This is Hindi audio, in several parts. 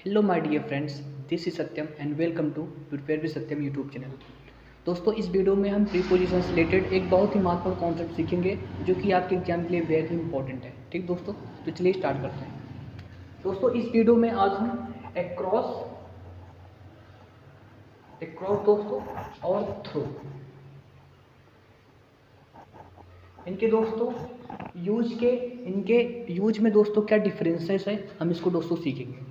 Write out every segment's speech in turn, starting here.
Hello my dear friends, this is Satyam and welcome to prepare with Satyam YouTube channel. दोस्तों, इस वीडियो में हम प्रीपोजिशन से रिलेटेड एक बहुत ही महत्वपूर्ण कॉन्सेप्ट सीखेंगे जो कि आपके एग्जाम के लिए वेरी इंपॉर्टेंट है। ठीक दोस्तों, तो चलिए स्टार्ट करते हैं। दोस्तों, इस वीडियो में आज हम एक्रॉस दोस्तों और थ्रू इनके यूज में दोस्तों क्या डिफरेंसेस है, हम इसको दोस्तों सीखेंगे।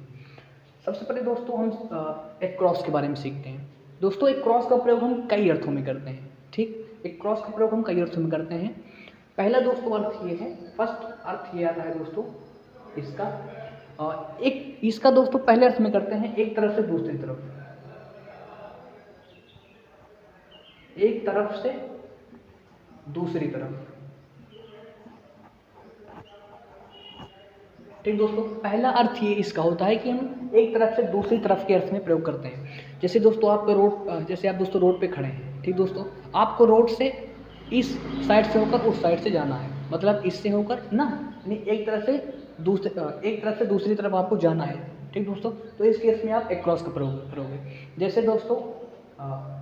सबसे पहले दोस्तों हम एक क्रॉस के बारे में सीखते हैं। दोस्तों, एक क्रॉस का प्रयोग हम कई अर्थों में करते हैं। ठीक, एक क्रॉस का प्रयोग हम कई अर्थों में करते हैं। पहला दोस्तों अर्थ ये है, फर्स्ट अर्थ ये आता है दोस्तों इसका एक इसका दोस्तों पहले अर्थ में करते हैं एक तरफ से दूसरी तरफ, एक तरफ से दूसरी तरफ। ठीक दोस्तों, पहला अर्थ ये इसका होता है कि हम एक तरफ से दूसरी तरफ के अर्थ में प्रयोग करते हैं। जैसे दोस्तों जैसे आप दोस्तों रोड पे खड़े हैं। ठीक दोस्तों, आपको रोड से इस साइड से होकर उस साइड से जाना है, मतलब इससे होकर ना, यानी एक तरफ से दूसरी तरफ आपको जाना है। ठीक दोस्तों, तो इस केस में आप एक क्रॉस का प्रयोग करोगे। जैसे दोस्तों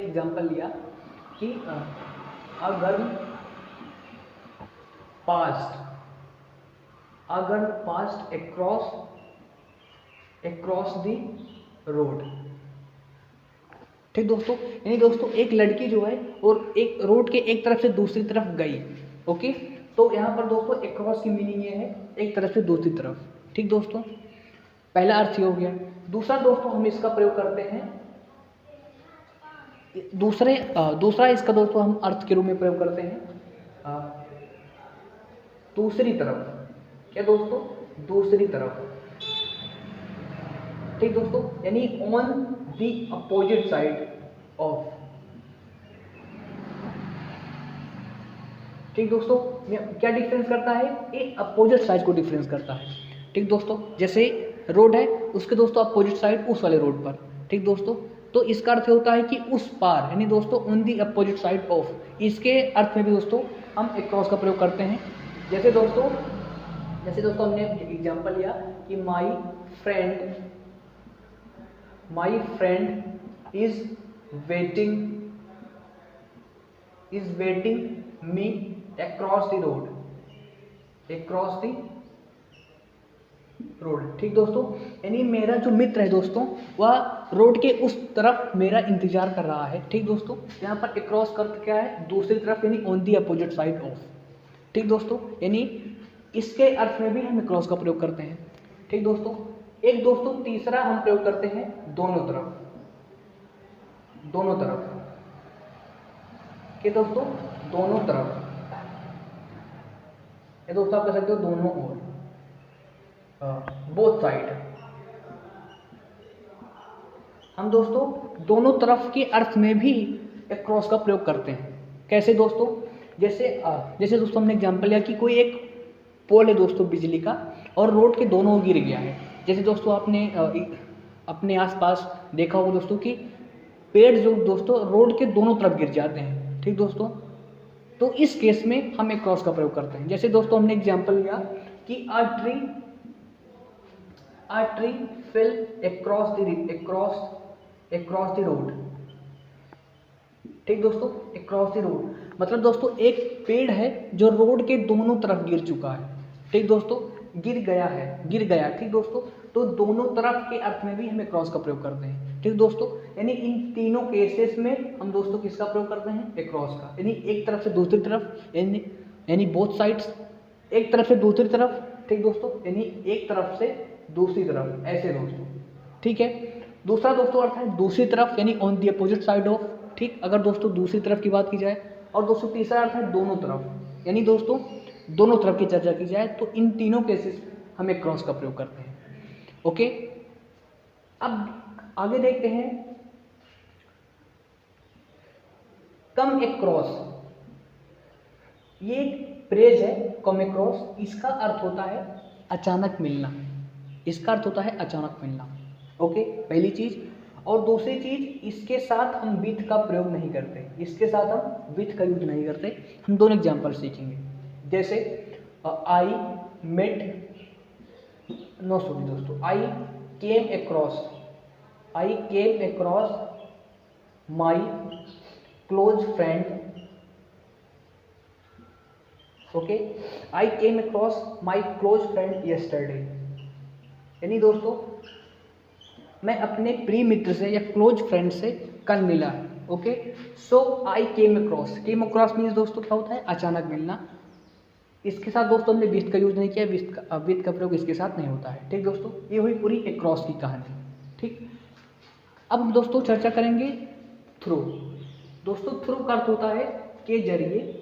एग्जाम्पल लिया कि अगर पास्ट across द रोड। ठीक दोस्तों, यानी दोस्तों एक लड़की जो है और एक रोड के एक तरफ से दूसरी तरफ गई। ओके, तो यहाँ पर दोस्तों across की मीनिंग ये है एक तरफ से दूसरी तरफ। ठीक दोस्तों, पहला अर्थ ये हो गया। दूसरा दोस्तों हम इसका प्रयोग करते हैं दूसरा इसका दोस्तों हम अर्थ के रूप में प्रयोग करते हैं दूसरी तरफ। क्या दोस्तों? दूसरी तरफ। ठीक दोस्तों, यानी on the opposite side of. ठीक दोस्तों, क्या डिफरेंस करता है? ये अपोजिट साइड को डिफरेंस करता है। ठीक दोस्तों, जैसे रोड है उसके दोस्तों अपोजिट साइड उस वाले रोड पर। ठीक दोस्तों, तो इसका अर्थ होता है कि उस पार, यानी दोस्तों on the opposite side of. इसके अर्थ में भी दोस्तों हम एक क्रॉस का प्रयोग करते हैं। जैसे दोस्तों हमने एग्जांपल लिया कि my friend is waiting me across the road. ठीक दोस्तों, यानी मेरा जो मित्र है दोस्तों वह रोड के उस तरफ मेरा इंतजार कर रहा है। ठीक दोस्तों, यहाँ पर अक्रॉस का अर्थ क्या है? दूसरी तरफ, यानी on the opposite side of. ठीक दोस्तों, यानी इसके अर्थ में भी हम क्रॉस का प्रयोग करते हैं। ठीक दोस्तों, एक दोस्तों तीसरा हम प्रयोग करते हैं दोनों तरफ। कि दोस्तों दोनों तरफ, ये दोस्तों आप कह सकते हो दोनों ओर, बोथ साइड। हम दोस्तों दोनों तरफ के अर्थ में भी एक क्रॉस का प्रयोग करते हैं। कैसे दोस्तों? जैसे दोस्तों हमने एग्जांपल लिया कि कोई एक पोल है दोस्तों बिजली का और रोड के दोनों गिर गया है। जैसे दोस्तों आपने अपने आसपास देखा होगा दोस्तों कि पेड़ जो दोस्तों रोड के दोनों तरफ गिर जाते हैं। ठीक दोस्तों, तो इस केस में हम एक क्रॉस का प्रयोग करते हैं। जैसे दोस्तों हमने एग्जांपल लिया कि a tree fail across the road. ठीक दोस्तों, across द रोड मतलब दोस्तों एक पेड़ है जो रोड के दोनों तरफ गिर चुका है। ठीक दोस्तों, गिर गया। ठीक दोस्तों, तो दोनों तरफ के अर्थ में भी हम क्रॉस का प्रयोग करते हैं। ठीक दोस्तों, यानी इन तीनों केसेस में हम दोस्तों किसका प्रयोग करते हैं? एक क्रॉस का, यानी एक तरफ से दूसरी तरफ, यानी बोथ साइड्स, एक तरफ से दूसरी तरफ। ठीक दोस्तों, यानी एक तरफ से दूसरी तरफ, ऐसे दोस्तों। ठीक है, दूसरा दोस्तों अर्थ है दूसरी तरफ, यानी on the opposite side of. ठीक, अगर दोस्तों दूसरी तरफ की बात की जाए। और दोस्तों तीसरा अर्थ है दोनों तरफ, यानी दोस्तों दोनों तरफ की चर्चा की जाए तो इन तीनों केसेस हम एक क्रॉस का प्रयोग करते हैं। ओके, अब आगे देखते हैं कम अक्रॉस। ये एक फ्रेज है कम अक्रॉस, इसका अर्थ होता है अचानक मिलना। ओके, पहली चीज। और दूसरी चीज, इसके साथ हम विथ का प्रयोग नहीं करते, विथ का यूज नहीं करते। हम दोनों एग्जांपल सीखेंगे। जैसे I came across my close friend, okay, I came across my close friend yesterday. यानी दोस्तों मैं अपने प्रिय मित्र से या क्लोज फ्रेंड से कल मिला, ओके। सो आई केम अक्रॉस मीन्स दोस्तों क्या होता है, अचानक मिलना। इसके साथ दोस्तों हमने विथ का यूज नहीं किया, विथ का प्रयोग इसके साथ नहीं होता है, ठीक दोस्तों। ये हुई पूरी अक्रॉस की कहानी, ठीक। अब हम दोस्तों चर्चा करेंगे थ्रू। दोस्तों थ्रू का अर्थ होता है के जरिए,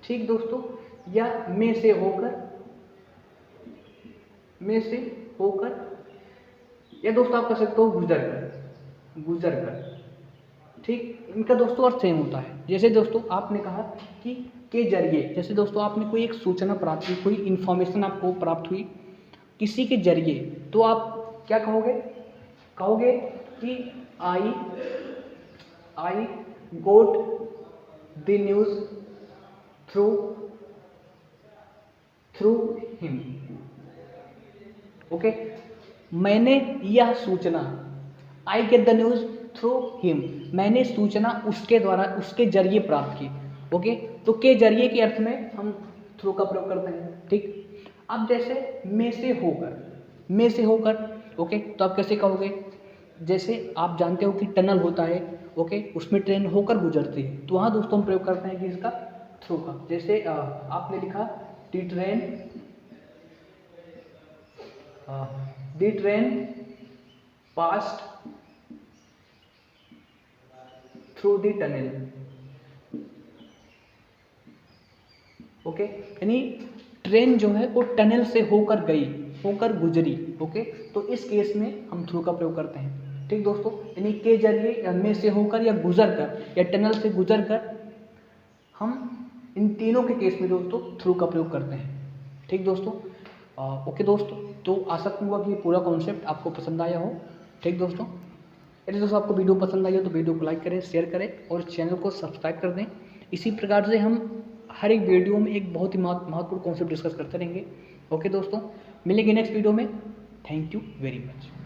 ठीक दोस्तों, या में से होकर, या दोस्तों आप कह सकते हो गुजर कर, ठीक। इनका दोस्तों अर्थ सेम होता है। जैसे दोस्तों आपने कहा कि के जरिए, जैसे दोस्तों आपने कोई एक सूचना प्राप्त हुई, कोई इन्फॉर्मेशन आपको प्राप्त हुई किसी के जरिए, तो आप क्या कहोगे कि I got the news through him, okay. मैंने यह सूचना, I get the news through him, मैंने सूचना उसके द्वारा, उसके जरिए प्राप्त की, ओके। तो के जरिए के अर्थ में हम थ्रू का प्रयोग करते हैं, ठीक। अब जैसे में से होकर, ओके, तो आप कैसे कहोगे, जैसे आप जानते हो कि टनल होता है, ओके, उसमें ट्रेन होकर गुजरती है, तो वहाँ दोस्तों हम प्रयोग करते हैं कि इसका थ्रू का। जैसे आपने लिखा the train passed through the tunnel, okay. यानी ट्रेन जो है वो टनल से होकर गुजरी, ओके। तो इस केस में हम थ्रू का प्रयोग करते हैं, ठीक दोस्तों। यानी के जरिए या में से होकर या गुजर कर या टनल से गुजर कर, हम इन तीनों के केस में दोस्तों थ्रू का प्रयोग करते हैं, ठीक दोस्तों। ओके दोस्तों, तो आशा करूँगा कि ये पूरा कॉन्सेप्ट आपको पसंद आया हो, ठीक दोस्तों। यदि दोस्तों आपको वीडियो पसंद आई हो तो वीडियो को लाइक करें, शेयर करें और चैनल को सब्सक्राइब कर दें। इसी प्रकार से हम हर एक वीडियो में एक बहुत ही महत्वपूर्ण कॉन्सेप्ट डिस्कस करते रहेंगे, ओके दोस्तों। मिलेंगे नेक्स्ट वीडियो में। Thank you very much.